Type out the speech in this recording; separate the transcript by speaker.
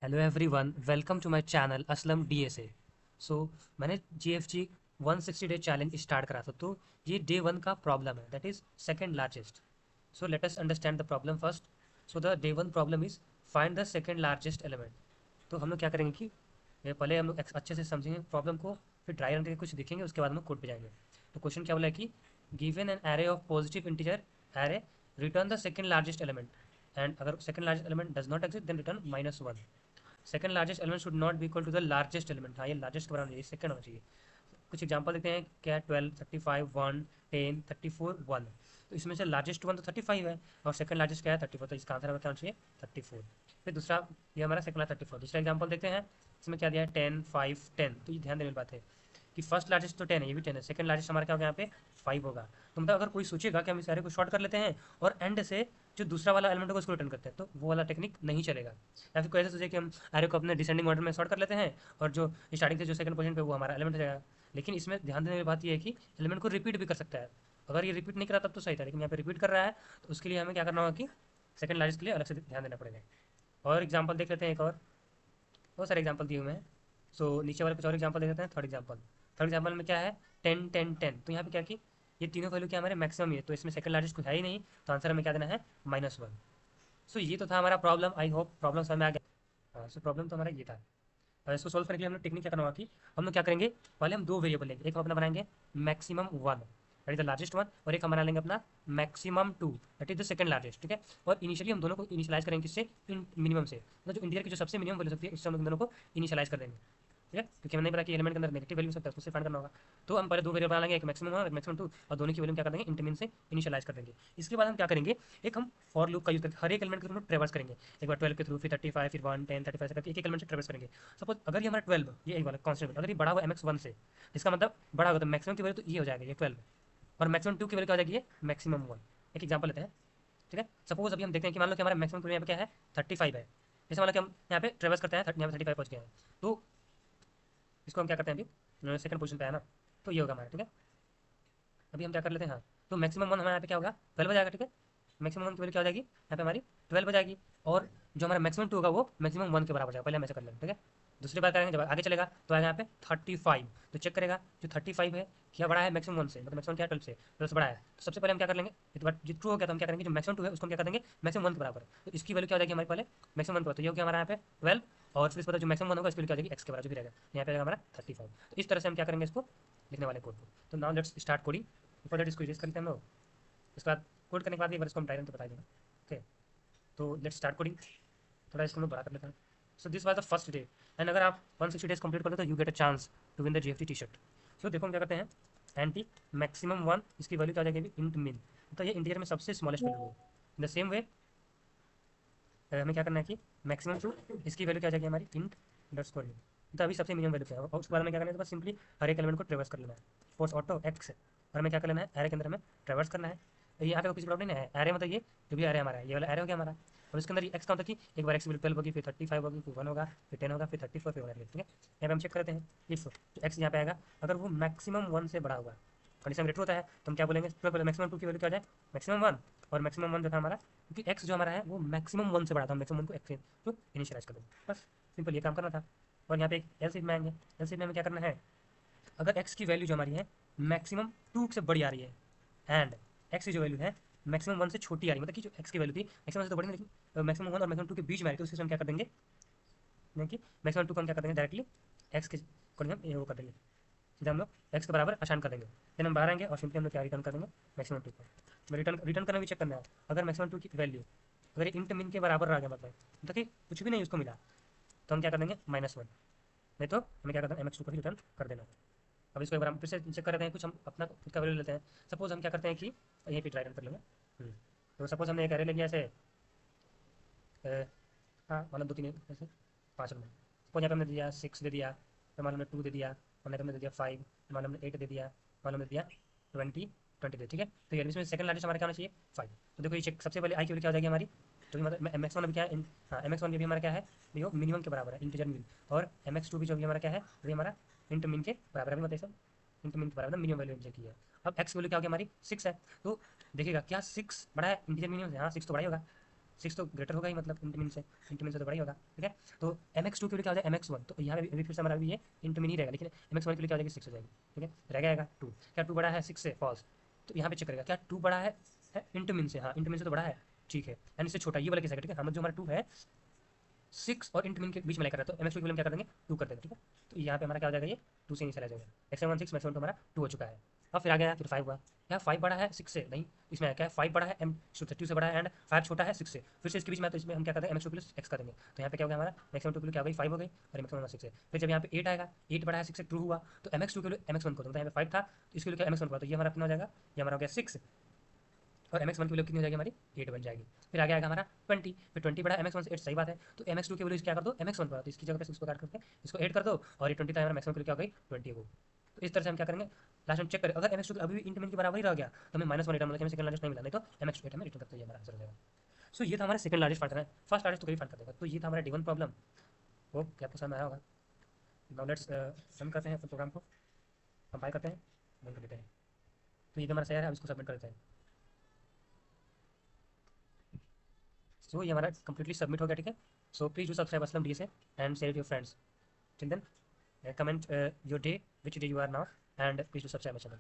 Speaker 1: Hello everyone, welcome to my channel Aslam DSA. So मैंने GFG 160 day challenge start करा था। तो ये डे वन का प्रॉब्लम है, that is second largest. So let us understand the problem first. So the day one problem is find the second largest element. तो हम लोग क्या करेंगे कि ये पहले हम लोग अच्छे से समझेंगे प्रॉब्लम को, फिर ट्राई रन करके कुछ देखेंगे, उसके बाद हम कोड पे जाएंगे। तो क्वेश्चन क्या बोला है कि given an array of positive integer array, return the second largest element, and अगर second largest element does not exist then return -1। Second largest element should not be equal to the largest element. हाँ, ये largest बराबर चाहिए, second होना चाहिए। कुछ example देते हैं क्या, 12, 35, 1, 10, 34, 1। तो इसमें से लार्जेस्ट वन तो 35 है और सेकंड लार्जेस्ट क्या है 34। तो इसका आंसर हमें क्या होना चाहिए 34। फिर दूसरा, ये हमारा सेकंड लार्ज 34। दूसरा एग्जांपल देखते हैं, इसमें क्या दिया है 10, 5, 10। तो ये ध्यान देने वाली बात है कि फर्स्ट लार्जेस्ट तो 10 है, ये भी 10 है, सेकंड लार्जेस्ट हमारा क्या होगा यहाँ पे 5 होगा। तो मतलब अगर कोई सोचेगा कि हम इस एरे को शॉर्ट कर लेते हैं और एंड से जो दूसरा वाला एलिमेंट होगा उसको रिटर्न करते हैं, तो वो वाला टेक्निक नहीं चलेगा। या फिर कोई ऐसा सोचे कि हम एरे को अपने डिसेंडिंग ऑर्डर में शॉर्ट कर लेते हैं और जो स्टार्टिंग से जो सेकंड पोजीशन पे वो हमारा एलिमेंट हो जाएगा। लेकिन इसमें ध्यान देने वाली बात ये है कि एलिमेंट को रिपीट भी कर सकता है। अगर ये रिपीट नहीं करा तब तो सही था, लेकिन यहाँ पे रिपीट कर रहा है, तो उसके लिए हमें क्या करना होगा कि सेकंड लार्जेस्ट के लिए अलग से ध्यान देना पड़ेगा। और एग्जाम्पल देख लेते हैं एक और, बहुत सारे एग्जाम्पल दिए हुए हैं। सो नीचे वाले कुछ और एग्जाम्पल देख लेते हैं। थर्ड एग्जाम्पल में क्या है 10, 10, 10। तो यहाँ पे क्या कि ये तीनों वैल्यू क्या हमारे मैक्सिमम ही है, तो इसमें सेकंड लार्जेस्ट कुछ है ही नहीं, तो आंसर हमें क्या देना है -1। सो ये तो था हमारा प्रॉब्लम। आई होप प्रॉब्लम समझ में आ गया। हाँ, सो प्रॉब्लम तो हमारा ये था। और इसको सोल्व करने के लिए हम लोग टेक्निक क्या करना होगा कि हम लोग क्या करेंगे, पहले हम दो वेरिएबल लेंगे। एक हम अपना बनाएंगे maximum one, that is the largest one, और एक हम बना लेंगे अपना maximum two, that is the second largest. ठीक है। और इनिशियली हम दोनों को इनिशियलाइज करेंगे किससे, मिनिमम से, मतलब जो इंटीरियर की जो सबसे मिनिमम वैल्यू सकती है उससे हम दोनों को इनिशियलाइज कर देंगे। ठीक है, क्योंकि हमें नहीं पता कि एलिमेंट के अंदर नेगेटिव वैल्यू सकता है, उससे फाइंड करना होगा। तो हम पहले दो वेरिएबल बना लेंगे, एक मैक्सिमम वन और एक मैक्सिमम टू, और दोनों की वैल्यू क्या कर देंगे इंटरमीन से इनिशियलाइज कर देंगे। इसके बाद हम क्या करेंगे, एक हम फॉर लूप का यूज करके हर एक एलिमेंट के थ्रू ट्रेवर्स करेंगे। एक बार 12 के थ्रू, फिर 35, फिर 1, 10, 35 करके एक एक एलिमेंट से ट्रेवर्स करेंगे। सपोज अगर ये हमारा 12, ये एक वाला कॉन्स्टेंट अगर ये बड़ा हुआ mx1 से, इसका मतलब बड़ा होगा तो मैक्सिमम की वैल्यू तो ये हो जाएगा ये 12, और मैक्सिमम टू की वैल्यू क्या हो जाएगी ये मैक्सिमम वन। एक एग्जाम्पल लेते हैं। ठीक है, सपोज अभी हम देखते हैं कि मान लो कि हमारा मैक्सिमम की वैल्यू यहाँ पे क्या है 35 है। जैसे मान लो कि हम यहाँ पे ट्रेवर्स करते हैं, यहाँ पे 35 पहुँच गए हैं, तो इसको हम क्या करते हैं अभी सेकंड पोजीशन पे है ना, तो ये होगा हमारा। ठीक है, अभी हम क्या कर लेते हैं, हाँ, तो मैक्सिमम वन हमारे यहाँ पे क्या होगा 12 हो जाएगा। ठीक है, मैक्सिमम वन की वैल्यू क्या हो जाएगी यहाँ पे हमारी 12 हो जाएगी, और जो हमारा मैक्सिमम टू होगा वो मैक्सिमम वन के बराबर हो जाएगा। पहले हम ऐसे कर लेंगे। ठीक है, दूसरी बात करेंगे, जब आगे चलेगा तो आएगा यहाँ पे 35। तो चेक करेगा जो 35 है क्या बड़ा है मैक्सिमम वन से, मतलब मैक्सिमम क्या है 12 से, 12 से बड़ा है। तो सबसे पहले हम क्या कर लेंगे, एक बार जो ट्रू हो गया तो हम क्या करेंगे, जो मैक्सिमम टू है उसको हम क्या कर देंगे मैक्सिमम वन के बराबर। तो इसकी वैल्यू क्या हो जाएगी हमारे पहले मैक्सिमम वन पर, तो ये हो गया हमारा यहाँ पे 12, और फिर इस पर जो मैक्सिमम वन होगा इसकी वैल्यू क्या हो जाएगी एक्स के बराबर जो भी रहेगा, यहाँ पे आएगा हमारा 35। तो इस तरह से हम क्या करेंगे इसको लिखने वाले कोड को। तो now let's start coding. Before that इसको यूज करते हैं हम लोग, उसके बाद कोड करने के बाद एक बार इसको हम टाइम तो बता देंगे। ओके, तो लेट्स स्टार्ट कोडिंग। थोड़ा इसको मैं बड़ा कर लेता हूँ। So this was the first day, and अगर आप 160 डेज कंप्लीट कर लो तो you get a chance to win the GFT T shirt. So देखो हम क्या करते हैं, एंटी मैक्सिमम वन, इसकी वैल्यू क्या आ जाएगी इंट मिन, तो ये इंटीजर में सबसे स्मॉलेस्ट वैल्यू है। इन द सेम वे हमें क्या करना है कि मैक्सिमम टू, इसकी वैल्यू क्या आ जाएगी हमारी इंट अंडरस्कोर मिन, तो अभी सबसे मिनिमम वैल्यू क्या है। और उसके बाद में क्या करना है, तो बस सिंपली हर एक एलिमेंट को ट्रेवर्स कर लेना है, फोर्स ऑटो एक्स, और हमें क्या कर लेना है एरे के अंदर हमें ट्रेवर्स करना है। तो यहाँ पे कुछ प्रॉब्लम नहीं है, एरे मतलब ये जो भी एरे हमारा है ये वाला एरे हो गया हमारा, और उसके अंदर ये एक्स का होता है कि एक बार एक्स 12 होगी, फिर 35 होगी, फिर 1 होगा, फिर 10 होगा, फिर 34, फिर 1। ठीक है, यहाँ पे हम चेक करते हैं इफ जो एक्स यहाँ पे आएगा अगर वो मैक्सिमम वन से बड़ा होगा, कंडीशन ग्रेटर होता है, तो हम क्या बोलेंगे मैक्सिमम टू की वैल्यू क्या आ जाए मैक्सिमम वन, और मैक्सिमम वन जो था हमारा, क्योंकि एक्स जो हमारा है वो मैक्सिमम वन से बड़ा था, मैक्सिमम वन को एक्स तो इनिशियलाइज कर देंगे, बस सिंपल ये काम करना था। और यहाँ पे एक एल सीट में आएंगे, एल सीट में हमें क्या करना है, अगर एक्स की वैल्यू जो हमारी है मैक्सिमम टू से बड़ी आ रही है, एंड एक्स की जो वैल्यू है मैक्सिमम वन से छोटी आ रही है, मतलब कि जो एक्स की वैल्यू थी मैक्सिमम से तो बड़ी नहीं, लेकिन मैक्सिमम वन और मैक्सिमम टू के बीच में आ रही है, तो उससे हम क्या कर देंगे, यानी कि मैक्सिमम टू को हम क्या कर देंगे डायरेक्टली एक्स के अकॉर्डिंग हम ये वो कर देंगे, सीधा हम लोग एक्स के बराबर आसान कर देंगे। देन हम बाहर आएंगे और सिंपली हम लोग क्या रिटर्न कर देंगे मैक्सिमम टू को। रिटर्न रिटर्न करना भी चेक करना है, अगर मैक्सिमम टू की वैल्यू अगर इंट मिन के बराबर आ गया, मतलब कि कुछ भी नहीं उसको मिला, तो हम क्या कर देंगे -1, नहीं तो हमें क्या करना है mx2 को ही रिटर्न कर देना है। अब इसको एक बार हम फिर से चेक कर रहे हैं, कुछ हम अपना खुद का वैल्यू लेते हैं। सपोज हम क्या करते हैं कि यहीं पे ट्राई रन कर लेंगे। तो सपोज हमने एक एरे ले लिया ऐसे, हाँ मतलब दो तीन ऐसे 5 रन। सपोज यहाँ पे हमने दिया 6 दे दिया, फिर मान लो हमने 2 दे दिया, मान लो हमने दे दिया 5, मान लो हमने 8 दे दिया, मान लो हमने दिया 20 दे। ठीक है, तो ये इसमें सेकंड लार्जेस्ट हमारा क्या होना चाहिए 5। तो देखो ये चेक सबसे पहले आई की वैल्यू क्या हो जाएगी हमारी, तो मतलब एम एक्स वन अभी क्या है हाँ एम एक्स वन भी हमारा क्या है देखो मिनिमम के बराबर है इंटीजर मिन, और एम एक्स टू भी जो भी हमारा क्या है वो हमारा इंट मिन के बराबर है, अभी मतलब सब इंट मिन के बराबर मिनिमम वैल्यू इंटर की है। अब एक्स वैल्यू क्या हो गया हमारी 6 है, तो देखिएगा क्या 6 बड़ा है इंटीजर मिनिमम से, हाँ 6 तो बड़ा ही होगा। 6 तो ग्रेटर होगा ही, मतलब इंटमिन से, इंटमिन से तो बड़ा ही होगा, ठीक है। तो mx2 के लिए क्या हो जाएगा mx1, तो यहाँ पे अभी फिर से हमारा भी ये इंटमिन ही रहेगा, लेकिन mx1 के लिए क्या हो जाएगी 6 हो जाएगी, ठीक है। रह जाएगा 2, क्या 2 बड़ा है 6 से, फॉल्स। तो यहाँ पे चेक करेगा क्या 2 बड़ा है इंटमिन से, हाँ इंटमिन से तो बड़ा है, ठीक है, यानी इससे छोटा ये वाला केस है, ठीक है। हम जो हमारा 2 है 6 और इंटमिन के बीच में लेकर, तो एम एक्स टू क्या कर देंगे 2 कर देंगे, ठीक है। तो यहाँ पे हमारा क्या हो जाएगा, ये 2 से नीचे आ जाएगा, x1 6 मैक्सिमम तो हमारा 2 हो चुका है। अब फिर आ गया फिर 5 हुआ, क्या 5 बड़ा है 6 से, नहीं इसमें क्या है 5 बड़ा है एम 2 से बड़ा है एंड 5 छोटा है 6 से, फिर से इसके बीच में, तो इसमें हम क्या करते हैं M x two plus x कर देंगे। तो यहाँ पे क्या हो गया हमारा मैक्सिमम टू के लिए क्या हो गई 5 हो गई और मैक्सिमम 6 है। फिर जब यहाँ पे 8 आएगा, 8 बड़ा है 6 से ट्रू हुआ, तो एम एक्स टू के लिए एम एक्स वन को, तो यहाँ पे 5 था तो इसके लिए क्या एम एक्स वन हुआ, तो ये हमारा कितना हो जाएगा, ये हमारा हो गया 6 और एम एक्स वन की वैल्यू कितनी हो जाएगी हमारी 8 बन जाएगी। फिर आगे आएगा हमारा 20, फिर 20 बड़ा एम एक्स वन से 8, सही बात है। तो एम एक्स टू की वैल्यू क्या कर दो एम एक्स वन पर, तो इसकी जगह पे 6 को काट करके इसको 8 कर दो और ये 20 था हमारा मैक्सिमम की वैल्यू क्या हो गई 20 हो। तो इस तरह से हम क्या करेंगे, लास्ट में चेक करें अगर एम एक्स टू अभी भी इंटरमीडिएट के बराबर ही रह गया तो हमें -1 रिटर्न, मतलब हमें सेकंड लार्जेस्ट नहीं मिला, नहीं तो एम एक्स टू 8 हमें रिटर्न करते हैं, हमारा आंसर हो जाएगा। सो ये था हमारा सेकंड लार्जेस्ट फाइंड करना है, फर्स्ट लार्जेस्ट तो कभी फाइंड कर देगा। तो ये था हमारा D1 प्रॉब्लम। होप कि आपको समझ में आया होगा। नाउ लेट्स रन करते हैं अपने प्रोग्राम को, कंपाइल करते हैं, रन कर देते हैं। तो ये भी हमारा तैयार है, अब इसको सबमिट कर देते हैं। सो ये हमारा कंप्लीटली सबमिट हो गया, ठीक है। So please do subscribe Aslam DSA and share it with your friends. Till then, comment your day, which day you are now, and please do subscribe my channel.